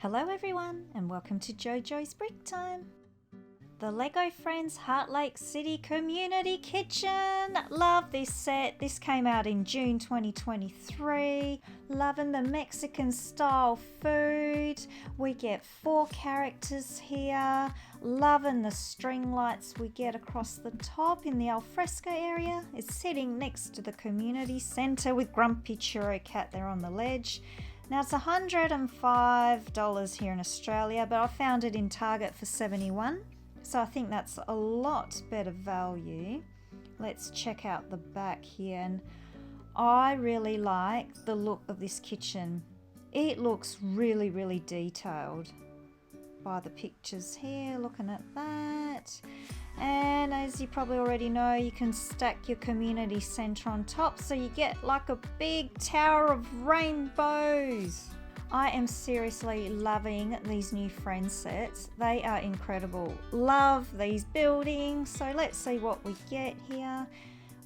Hello everyone and welcome to JoJo's Brick Time. The Lego Friends Heart Lake City Community Kitchen. Love this set. This came out in June 2023. Loving the Mexican style food. We get 4 characters here. Loving the string lights we get across the top in the alfresco area. It's sitting next to the community centre with Grumpy Churro Cat there on the ledge. Now it's $105 here in Australia, but I found it in Target for $71. So I think that's a lot better value. Let's check out the back here. And I really like the look of this kitchen. It looks really, really detailed by the pictures here, looking at that. And as you probably already know, you can stack your community centre on top so you get like a big tower of rainbows. I am seriously loving these new Friends sets. They are incredible. Love these buildings. So let's see what we get here.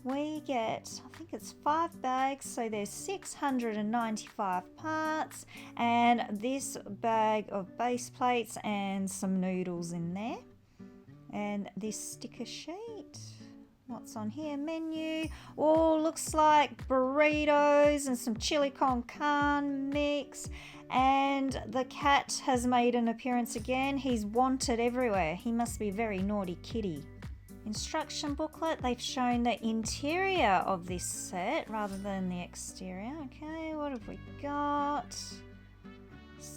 We get, I think it's 5 bags, so there's 695 parts, and this bag of base plates and some noodles in there. And this sticker sheet. What's on here? Menu. Oh, looks like burritos and some chili con carne mix. And the cat has made an appearance again. He's wanted everywhere. He must be a very naughty kitty. Instruction booklet. They've shown the interior of this set rather than the exterior. Okay, what have we got?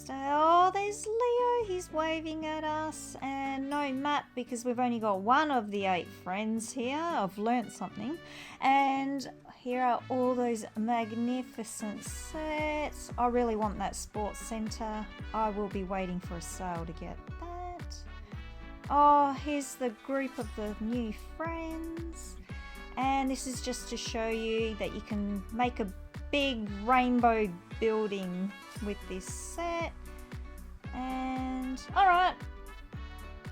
Oh, there's Leo. He's waving at us. And no map because we've only got one of the 8 friends here. I've learnt something. And here are all those magnificent sets. I really want that sports centre. I will be waiting for a sale to get that. Oh, here's the group of the new friends. And this is just to show you that you can make a big rainbow building with this set. And alright,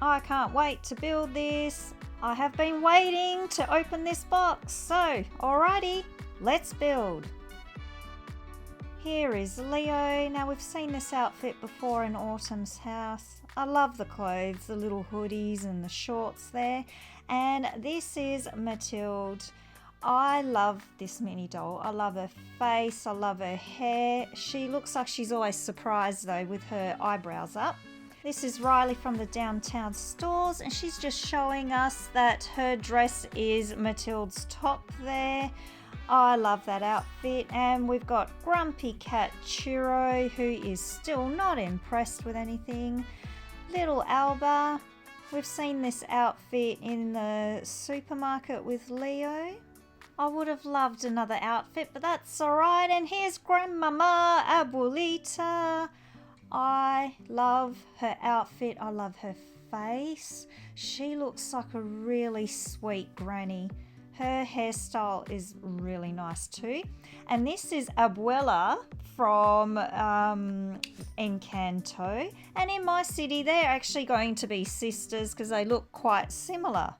I can't wait to build this. I have been waiting to open this box, so alrighty, let's build. Here is Leo. Now we've seen this outfit before in Autumn's house. I love the clothes, the little hoodies and the shorts there. And this is Matilde. I love this mini doll. I love her face. I love her hair. She looks like she's always surprised though with her eyebrows up. This is Riley from the downtown stores and she's just showing us that her dress is Matilde's top there. I love that outfit. And we've got Grumpy Cat Churro who is still not impressed with anything. Little Alba. We've seen this outfit in the supermarket with Leo. I would have loved another outfit, but that's alright. And here's Grandmama Abuelita. I love her outfit. I love her face. She looks like a really sweet granny. Her hairstyle is really nice too. And this is Abuela from Encanto. And in my city, they're actually going to be sisters because they look quite similar.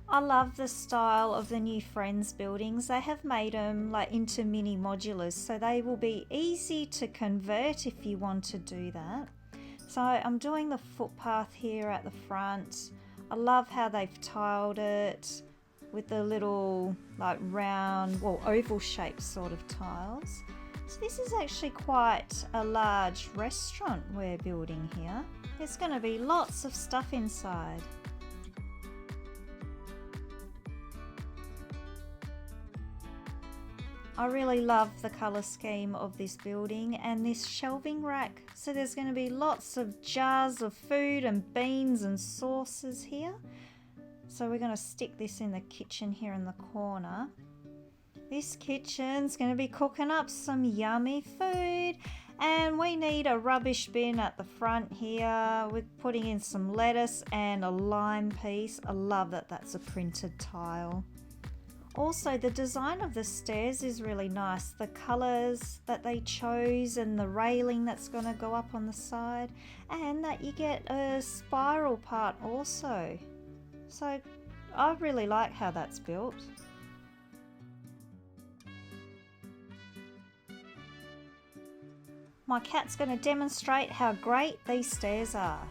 I love the style of the new Friends buildings. They have made them like into mini modulars, so they will be easy to convert if you want to do that. So I'm doing the footpath here at the front. I love how they've tiled it with the little like round, well, oval shaped sort of tiles. So this is actually quite a large restaurant we're building here. There's going to be lots of stuff inside. I really love the colour scheme of this building and this shelving rack. So there's going to be lots of jars of food and beans and sauces here. So we're going to stick this in the kitchen here in the corner. This kitchen's going to be cooking up some yummy food. And we need a rubbish bin at the front here. We're putting in some lettuce and a lime piece. I love that that's a printed tile. Also, the design of the stairs is really nice. The colours that they chose and the railing that's going to go up on the side, and that you get a spiral part also. So I really like how that's built. My cat's going to demonstrate how great these stairs are.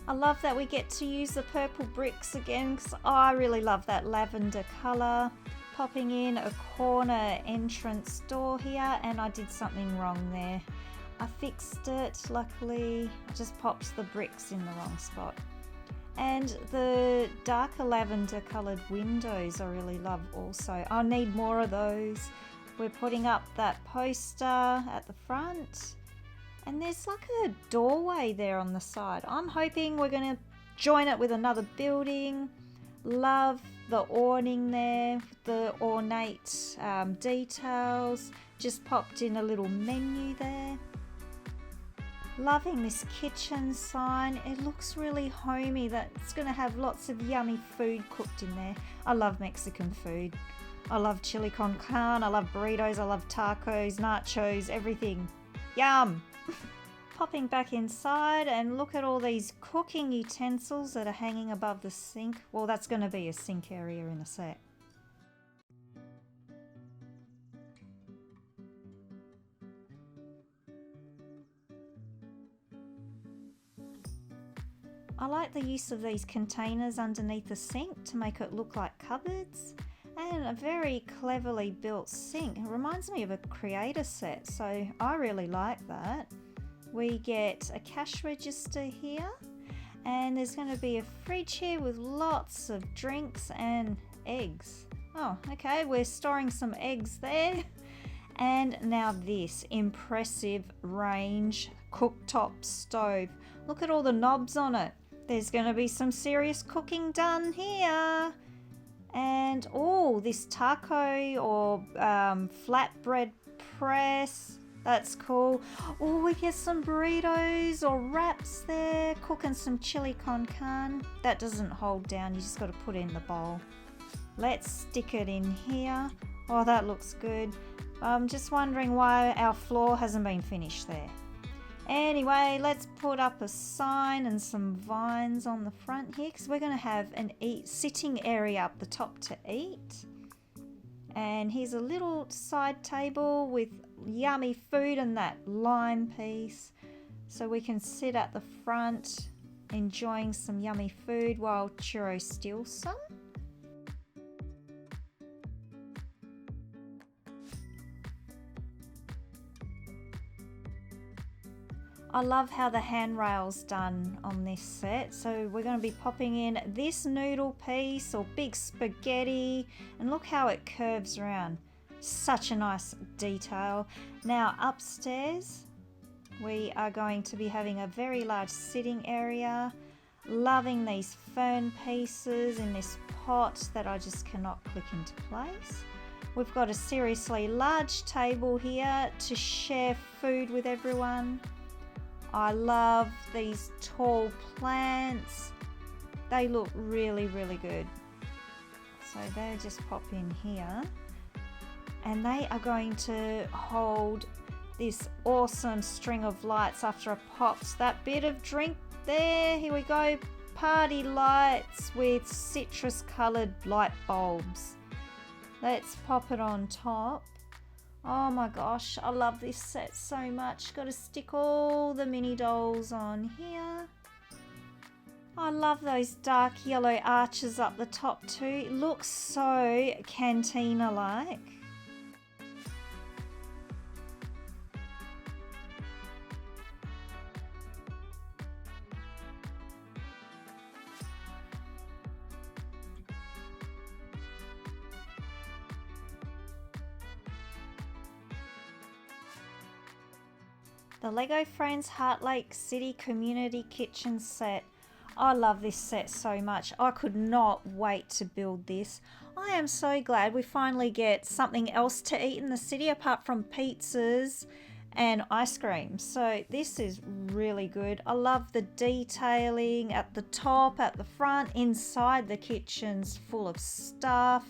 I love that we get to use the purple bricks again because I really love that lavender colour. Popping in a corner entrance door here, and I did something wrong there. I fixed it, luckily. I just popped the bricks in the wrong spot. And the darker lavender coloured windows I really love also. I need more of those. We're putting up that poster at the front. And there's like a doorway there on the side. I'm hoping we're going to join it with another building. Love the awning there, the ornate details. Just popped in a little menu there. Loving this kitchen sign. It looks really homey. That's going to have lots of yummy food cooked in there. I love Mexican food. I love chili con carne. I love burritos. I love tacos, nachos, everything. Yum! Popping back inside, and look at all these cooking utensils that are hanging above the sink. Well, that's going to be a sink area in a sec. I like the use of these containers underneath the sink to make it look like cupboards. And a very cleverly built sink. It reminds me of a creator set, so I really like that. We get a cash register here, and there's going to be a fridge here with lots of drinks and eggs. Oh, okay, we're storing some eggs there. And now this impressive range cooktop stove. Look at all the knobs on it. There's going to be some serious cooking done here. And oh, this taco or flatbread press. That's cool. Oh, we get some burritos or wraps there. Cooking some chili con carne. That doesn't hold down. You just got to put it in the bowl. Let's stick it in here. Oh, that looks good. I'm just wondering why our floor hasn't been finished there. Anyway, let's put up a sign and some vines on the front here because we're going to have an sitting area up the top to eat. And here's a little side table with yummy food and that lime piece. So we can sit at the front enjoying some yummy food while Churro steals some. I love how the handrail's done on this set. So we're going to be popping in this noodle piece or big spaghetti, and look how it curves around. Such a nice detail. Now upstairs we are going to be having a very large sitting area. Loving these fern pieces in this pot that I just cannot click into place. We've got a seriously large table here to share food with everyone. I love these tall plants. They look really, really good. So they just pop in here. And they are going to hold this awesome string of lights after I popped that bit of drink there. Here we go. Party lights with citrus coloured light bulbs. Let's pop it on top. Oh my gosh, I love this set so much. Got to stick all the mini dolls on here. I love those dark yellow arches up the top too. It looks so cantina-like. The Lego Friends Heart Lake City Community Kitchen set. I love this set so much. I could not wait to build this. I am so glad we finally get something else to eat in the city apart from pizzas and ice cream. So this is really good. I love the detailing at the top, at the front, inside the kitchen's full of stuff.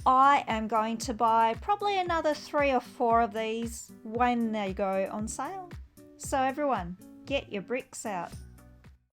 I am going to buy probably another 3 or 4 of these when they go on sale. So everyone, get your bricks out.